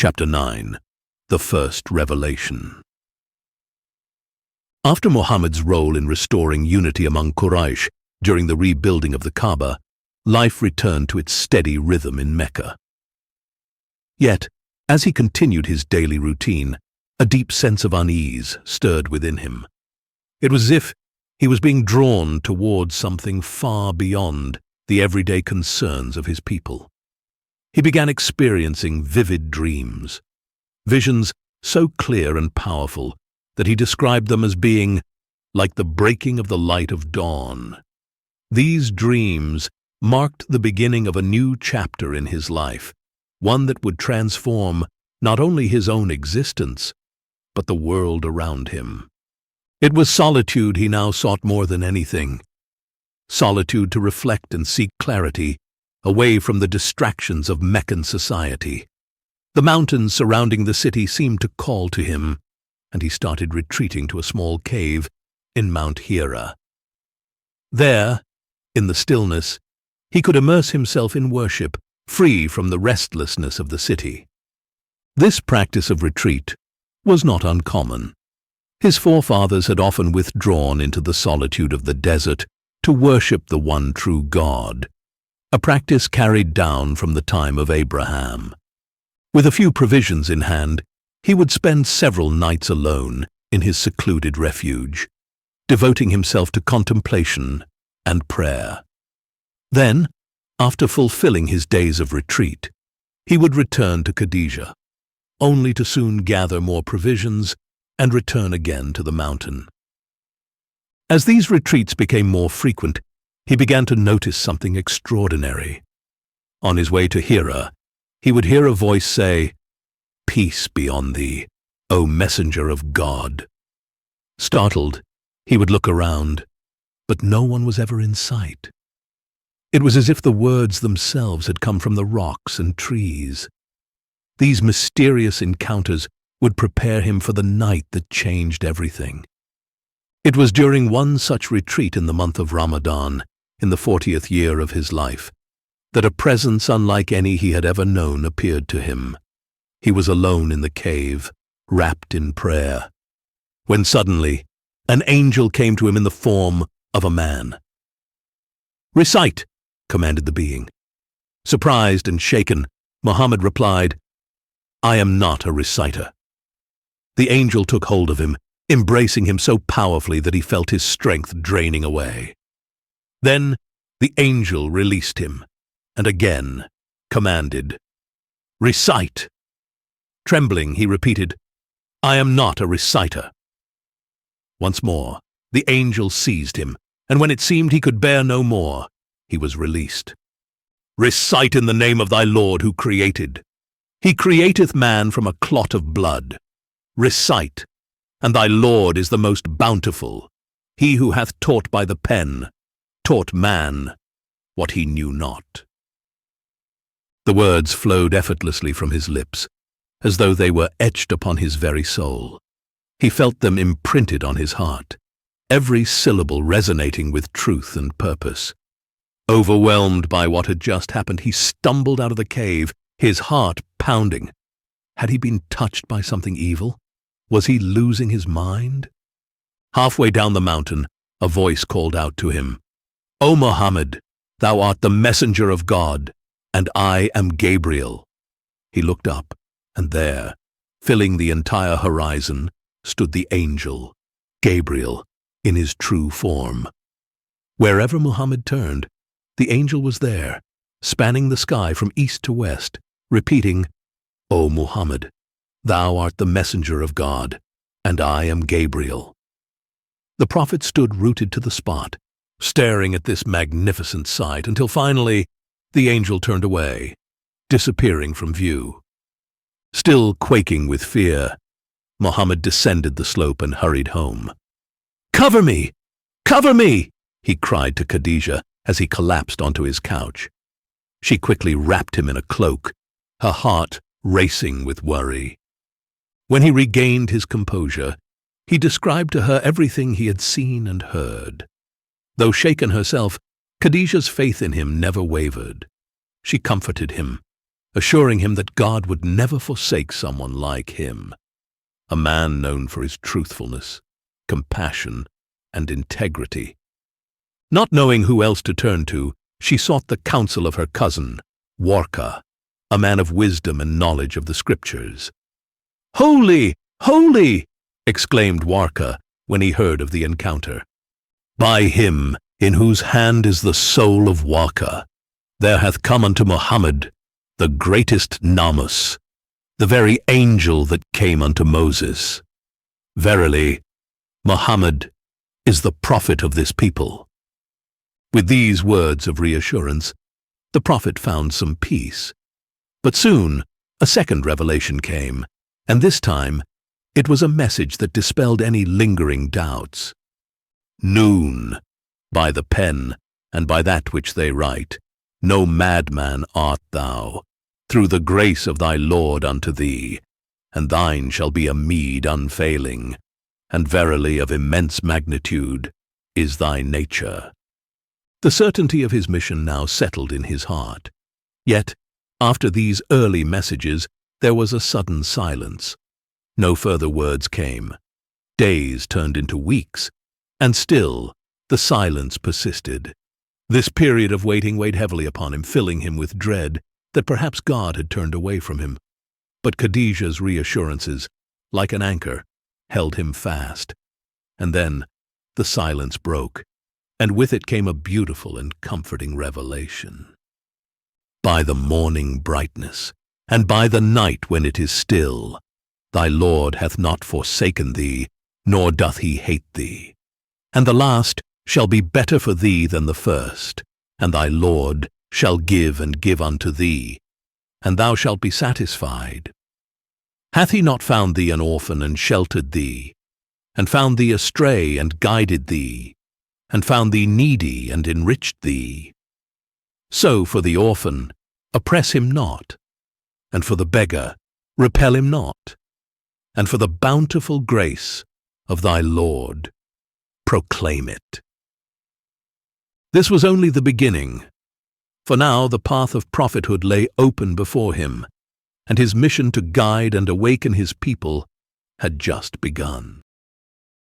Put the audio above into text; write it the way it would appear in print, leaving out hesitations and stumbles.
Chapter 9. The First Revelation. After Muhammad's role in restoring unity among Quraysh during the rebuilding of the Kaaba, life returned to its steady rhythm in Mecca. Yet, as he continued his daily routine, a deep sense of unease stirred within him. It was as if he was being drawn towards something far beyond the everyday concerns of his people. He began experiencing vivid dreams, visions so clear and powerful that he described them as being like the breaking of the light of dawn. These dreams marked the beginning of a new chapter in his life, one that would transform not only his own existence, but the world around him. It was solitude he now sought more than anything. Solitude to reflect and seek clarity, away from the distractions of Meccan society. The mountains surrounding the city seemed to call to him, and he started retreating to a small cave in Mount Hira. There, in the stillness, he could immerse himself in worship, free from the restlessness of the city. This practice of retreat was not uncommon. His forefathers had often withdrawn into the solitude of the desert to worship the one true God, a practice carried down from the time of Abraham. With a few provisions in hand, he would spend several nights alone in his secluded refuge, devoting himself to contemplation and prayer. Then, after fulfilling his days of retreat, he would return to Khadijah, only to soon gather more provisions and return again to the mountain. As these retreats became more frequent, he began to notice something extraordinary. On his way to Hira, he would hear a voice say, "Peace be on thee, O messenger of God." Startled, he would look around, but no one was ever in sight. It was as if the words themselves had come from the rocks and trees. These mysterious encounters would prepare him for the night that changed everything. It was during one such retreat in the month of Ramadan, in the 40th year of his life, that a presence unlike any he had ever known appeared to him. He was alone in the cave, wrapped in prayer, when suddenly an angel came to him in the form of a man. "Recite," commanded the being. Surprised and shaken, Muhammad replied, "I am not a reciter." The angel took hold of him, embracing him so powerfully that he felt his strength draining away. Then the angel released him, and again commanded, "Recite." Trembling, he repeated, "I am not a reciter." Once more, the angel seized him, and when it seemed he could bear no more, he was released. "Recite in the name of thy Lord who created. He createth man from a clot of blood. Recite, and thy Lord is the most bountiful, he who hath taught by the pen, taught man what he knew not." The words flowed effortlessly from his lips, as though they were etched upon his very soul. He felt them imprinted on his heart, every syllable resonating with truth and purpose. Overwhelmed by what had just happened, he stumbled out of the cave, his heart pounding. Had he been touched by something evil? Was he losing his mind? Halfway down the mountain, a voice called out to him, "O Muhammad, thou art the messenger of God, and I am Gabriel." He looked up, and there, filling the entire horizon, stood the angel, Gabriel, in his true form. Wherever Muhammad turned, the angel was there, spanning the sky from east to west, repeating, "O Muhammad, thou art the messenger of God, and I am Gabriel." The prophet stood rooted to the spot, staring at this magnificent sight, until finally the angel turned away, disappearing from view. Still quaking with fear, Muhammad descended the slope and hurried home. "Cover me! Cover me!" he cried to Khadijah as he collapsed onto his couch. She quickly wrapped him in a cloak, her heart racing with worry. When he regained his composure, he described to her everything he had seen and heard. Though shaken herself, Khadijah's faith in him never wavered. She comforted him, assuring him that God would never forsake someone like him, a man known for his truthfulness, compassion, and integrity. Not knowing who else to turn to, she sought the counsel of her cousin, Warka, a man of wisdom and knowledge of the scriptures. "Holy! Holy!" exclaimed Warka when he heard of the encounter. "By him in whose hand is the soul of Warka, there hath come unto Muhammad the greatest namus, the very angel that came unto Moses. Verily, Muhammad is the prophet of this people." With these words of reassurance, the prophet found some peace. But soon a second revelation came, and this time it was a message that dispelled any lingering doubts. "Noon, by the pen and by that which they write, no madman art thou, through the grace of thy Lord unto thee, and thine shall be a meed unfailing, and verily of immense magnitude is thy nature." The certainty of his mission now settled in his heart. Yet, after these early messages, there was a sudden silence. No further words came. Days turned into weeks, and still the silence persisted. This period of waiting weighed heavily upon him, filling him with dread that perhaps God had turned away from him. But Khadijah's reassurances, like an anchor, held him fast. And then the silence broke, and with it came a beautiful and comforting revelation. "By the morning brightness, and by the night when it is still, thy Lord hath not forsaken thee, nor doth he hate thee. And the last shall be better for thee than the first, and thy Lord shall give and give unto thee, and thou shalt be satisfied. Hath he not found thee an orphan and sheltered thee, and found thee astray and guided thee, and found thee needy and enriched thee? So for the orphan, oppress him not, and for the beggar, repel him not, and for the bountiful grace of thy Lord, proclaim it." This was only the beginning, for now the path of prophethood lay open before him, and his mission to guide and awaken his people had just begun.